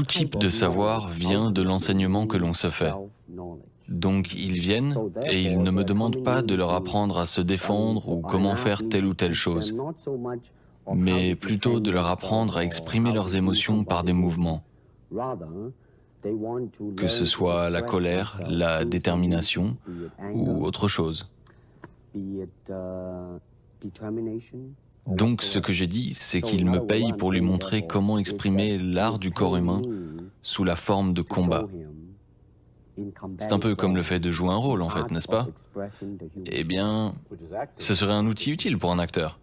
Tout type de savoir vient de l'enseignement que l'on se fait. Donc ils viennent et ils ne me demandent pas de leur apprendre à se défendre ou comment faire telle ou telle chose, mais plutôt de leur apprendre à exprimer leurs émotions par des mouvements, que ce soit la colère, la détermination ou autre chose. Donc ce que j'ai dit, c'est qu'il me paye pour lui montrer comment exprimer l'art du corps humain sous la forme de combat. C'est un peu comme le fait de jouer un rôle, en fait, n'est-ce pas? Eh bien, ce serait un outil utile pour un acteur.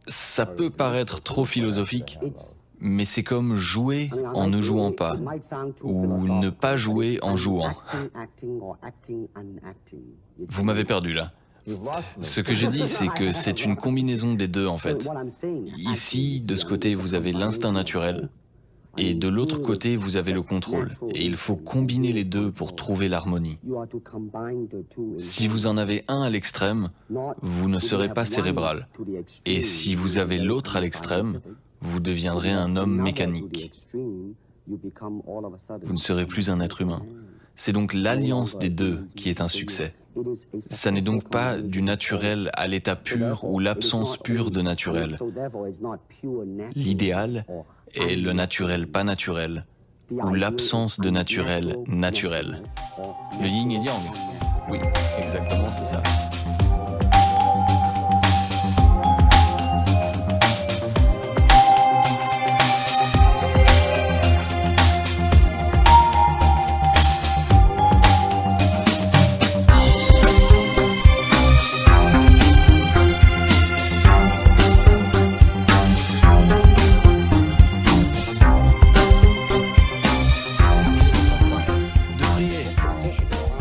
Ça peut paraître trop philosophique, mais c'est comme jouer en ne jouant pas, ou ne pas jouer en jouant. Vous m'avez perdu là. Ce que j'ai dit, c'est que c'est une combinaison des deux, en fait. Ici, de ce côté, vous avez l'instinct naturel, et de l'autre côté, vous avez le contrôle. Et il faut combiner les deux pour trouver l'harmonie. Si vous en avez un à l'extrême, vous ne serez pas cérébral. Et si vous avez l'autre à l'extrême, vous deviendrez un homme mécanique. Vous ne serez plus un être humain. C'est donc l'alliance des deux qui est un succès. Ça n'est donc pas du naturel à l'état pur ou l'absence pure de naturel. L'idéal est le naturel pas naturel, ou l'absence de naturel naturel. Le yin et yang. Oui, exactement, c'est ça.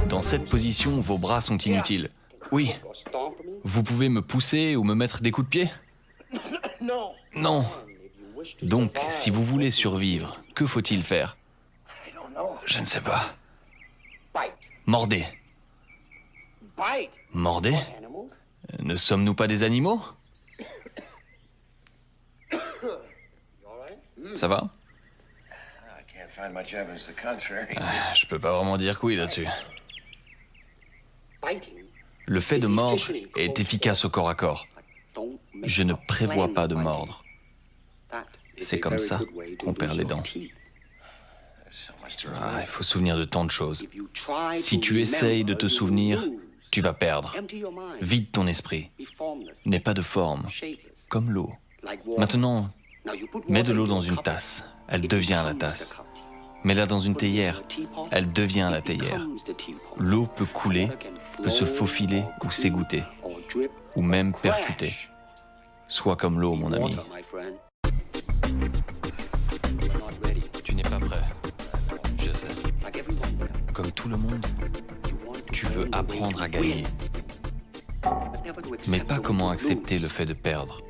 Dans cette position, vos bras sont inutiles. Oui. Vous pouvez me pousser ou me mettre des coups de pied? Non. Donc, si vous voulez survivre, que faut-il faire? Je ne sais pas. Mordez. Mordez? Ne sommes-nous pas des animaux? Ça va? Je peux pas vraiment dire que oui là-dessus. Le fait de mordre est efficace au corps à corps. Je ne prévois pas de mordre. C'est comme ça qu'on perd les dents. Il faut se souvenir de tant de choses. Si tu essayes de te souvenir, tu vas perdre. Vide ton esprit. N'aie pas de forme, comme l'eau. Maintenant, mets de l'eau dans une tasse. Elle devient la tasse. Mets-la dans une théière. Elle devient la théière. L'eau peut couler, peut se faufiler ou s'égoutter, ou même percuter. Sois comme l'eau, mon ami. Tu n'es pas prêt. Je sais. Comme tout le monde, tu veux apprendre à gagner. Mais pas comment accepter le fait de perdre.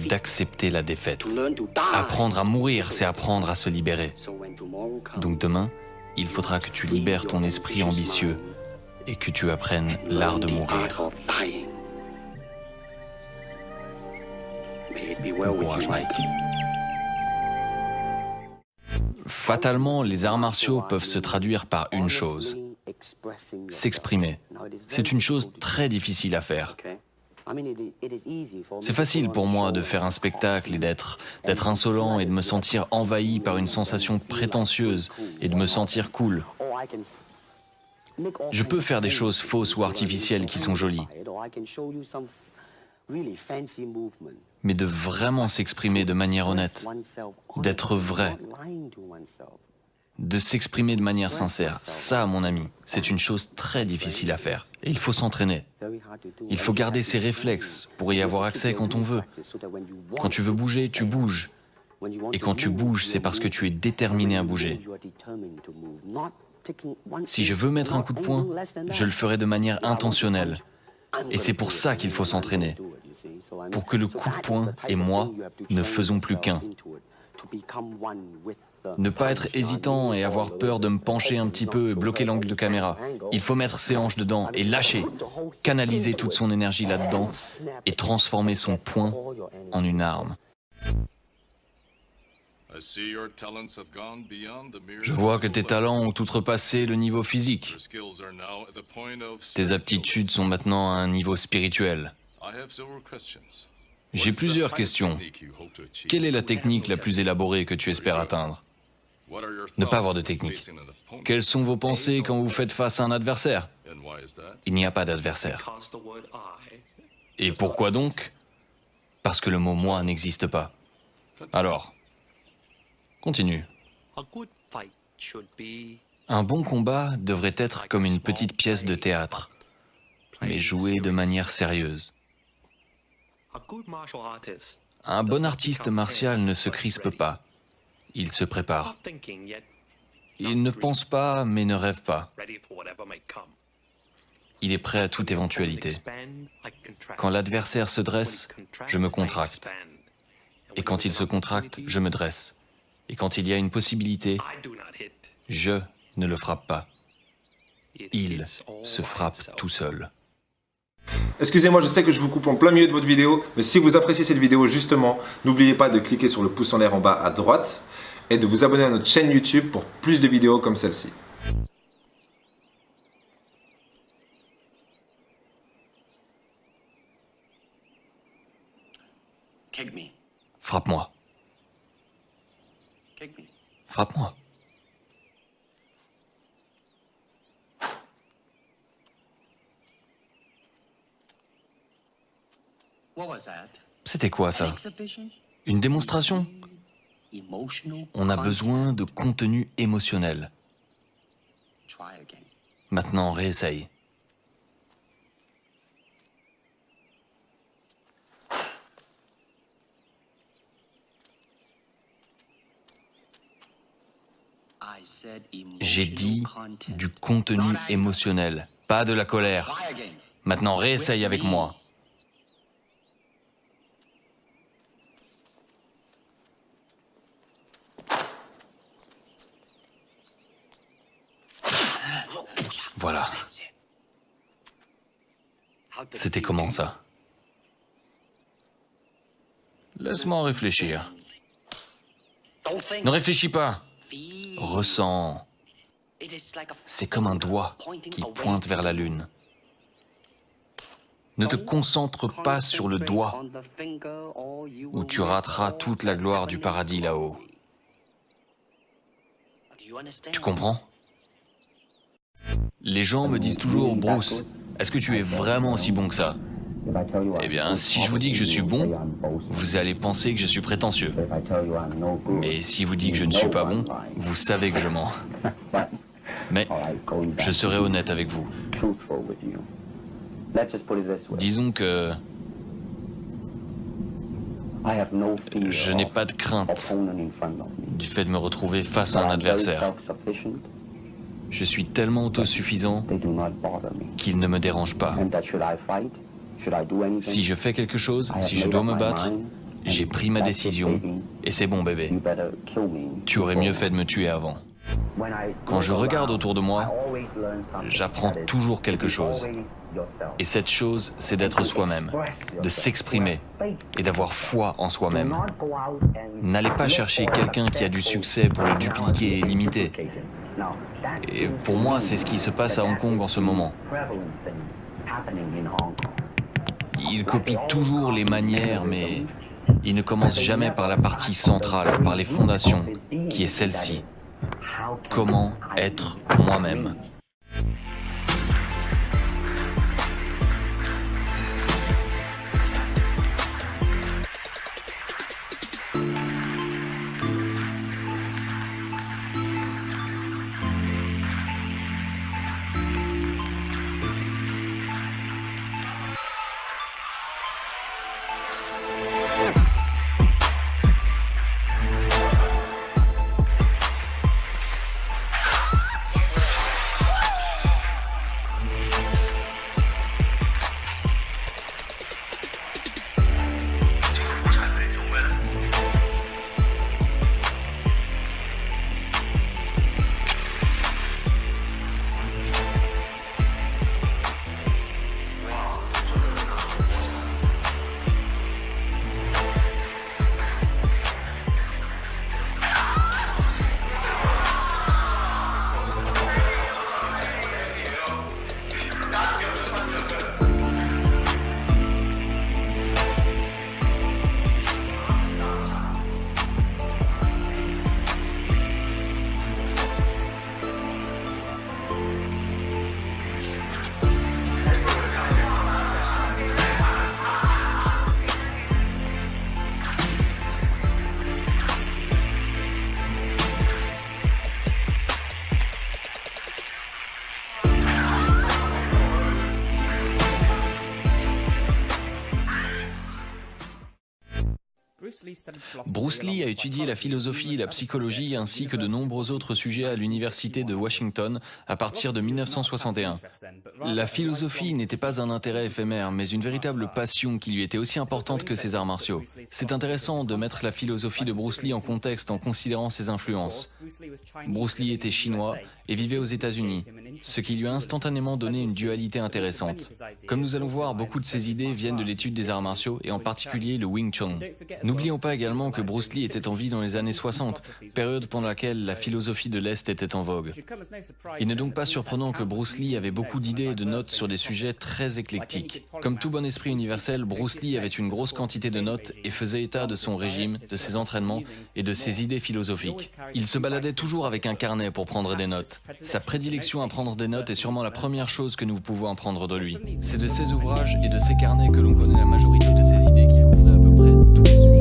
D'accepter la défaite. Apprendre à mourir, c'est apprendre à se libérer. Donc demain, il faudra que tu libères ton esprit ambitieux et que tu apprennes l'art de mourir. Bon courage, Mike. Fatalement, les arts martiaux peuvent se traduire par une chose: s'exprimer. C'est une chose très difficile à faire. C'est facile pour moi de faire un spectacle et d'être insolent et de me sentir envahi par une sensation prétentieuse et de me sentir cool. Je peux faire des choses fausses ou artificielles qui sont jolies. Mais de vraiment s'exprimer de manière honnête, d'être vrai, de s'exprimer de manière sincère, ça, mon ami, c'est une chose très difficile à faire. Et il faut s'entraîner. Il faut garder ses réflexes pour y avoir accès quand on veut. Quand tu veux bouger, tu bouges. Et quand tu bouges, c'est parce que tu es déterminé à bouger. Si je veux mettre un coup de poing, je le ferai de manière intentionnelle. Et c'est pour ça qu'il faut s'entraîner. Pour que le coup de poing et moi ne faisons plus qu'un. Ne pas être hésitant et avoir peur de me pencher un petit peu et bloquer l'angle de caméra. Il faut mettre ses hanches dedans et lâcher, canaliser toute son énergie là-dedans et transformer son poing en une arme. Je vois que tes talents ont outrepassé le niveau physique. Tes aptitudes sont maintenant à un niveau spirituel. J'ai plusieurs questions. Quelle est la technique la plus élaborée que tu espères atteindre? Ne pas avoir de technique. Quelles sont vos pensées quand vous faites face à un adversaire? Il n'y a pas d'adversaire. Et pourquoi donc? Parce que le mot « moi » n'existe pas. Alors, continue. Un bon combat devrait être comme une petite pièce de théâtre, mais jouée de manière sérieuse. Un bon artiste martial ne se crispe pas. Il se prépare. Il ne pense pas, mais ne rêve pas. Il est prêt à toute éventualité. Quand l'adversaire se dresse, je me contracte. Et quand il se contracte, je me dresse. Et quand il y a une possibilité, je ne le frappe pas. Il se frappe tout seul. Excusez-moi, je sais que je vous coupe en plein milieu de votre vidéo, mais si vous appréciez cette vidéo justement, n'oubliez pas de cliquer sur le pouce en l'air en bas à droite et de vous abonner à notre chaîne YouTube pour plus de vidéos comme celle-ci. Frappe-moi. Frappe-moi. C'était quoi ça? Une démonstration? On a besoin de contenu émotionnel. Maintenant, réessaye. J'ai dit du contenu émotionnel, pas de la colère. Maintenant, réessaye avec moi. Voilà. C'était comment ça? Laisse-moi réfléchir. Ne réfléchis pas. Ressens. C'est comme un doigt qui pointe vers la lune. Ne te concentre pas sur le doigt, ou tu rateras toute la gloire du paradis là-haut. Tu comprends? Les gens me disent toujours, Bruce, est-ce que tu es vraiment aussi bon que ça? Eh bien, si je vous dis que je suis bon, vous allez penser que je suis prétentieux. Mais si vous dites que je ne suis pas bon, vous savez que je mens. Mais je serai honnête avec vous. Disons que je n'ai pas de crainte du fait de me retrouver face à un adversaire. Je suis tellement autosuffisant qu'il ne me dérange pas. Si je fais quelque chose, si je dois me battre, j'ai pris ma décision et c'est bon bébé. Tu aurais mieux fait de me tuer avant. Quand je regarde autour de moi, j'apprends toujours quelque chose. Et cette chose, c'est d'être soi-même, de s'exprimer et d'avoir foi en soi-même. N'allez pas chercher quelqu'un qui a du succès pour le dupliquer et l'imiter. Et pour moi, c'est ce qui se passe à Hong Kong en ce moment. Ils copient toujours les manières, mais ils ne commencent jamais par la partie centrale, par les fondations, qui est celle-ci. Comment être moi-même? Bruce Lee a étudié la philosophie et la psychologie ainsi que de nombreux autres sujets à l'université de Washington à partir de 1961. La philosophie n'était pas un intérêt éphémère, mais une véritable passion qui lui était aussi importante que ses arts martiaux. C'est intéressant de mettre la philosophie de Bruce Lee en contexte en considérant ses influences. Bruce Lee était chinois et vivait aux États-Unis, ce qui lui a instantanément donné une dualité intéressante. Comme nous allons voir, beaucoup de ses idées viennent de l'étude des arts martiaux et en particulier le Wing Chun. N'oublions pas également que Bruce Lee était en vie dans les années 60, période pendant laquelle la philosophie de l'Est était en vogue. Il n'est donc pas surprenant que Bruce Lee avait beaucoup d'idées et de notes sur des sujets très éclectiques. Comme tout bon esprit universel, Bruce Lee avait une grosse quantité de notes et faisait état de son régime, de ses entraînements et de ses idées philosophiques. Il se baladait toujours avec un carnet pour prendre des notes. Sa prédilection à prendre des notes est sûrement la première chose que nous pouvons apprendre de lui. C'est de ses ouvrages et de ses carnets que l'on connaît la majorité de ses idées qui couvraient à peu près tous les sujets.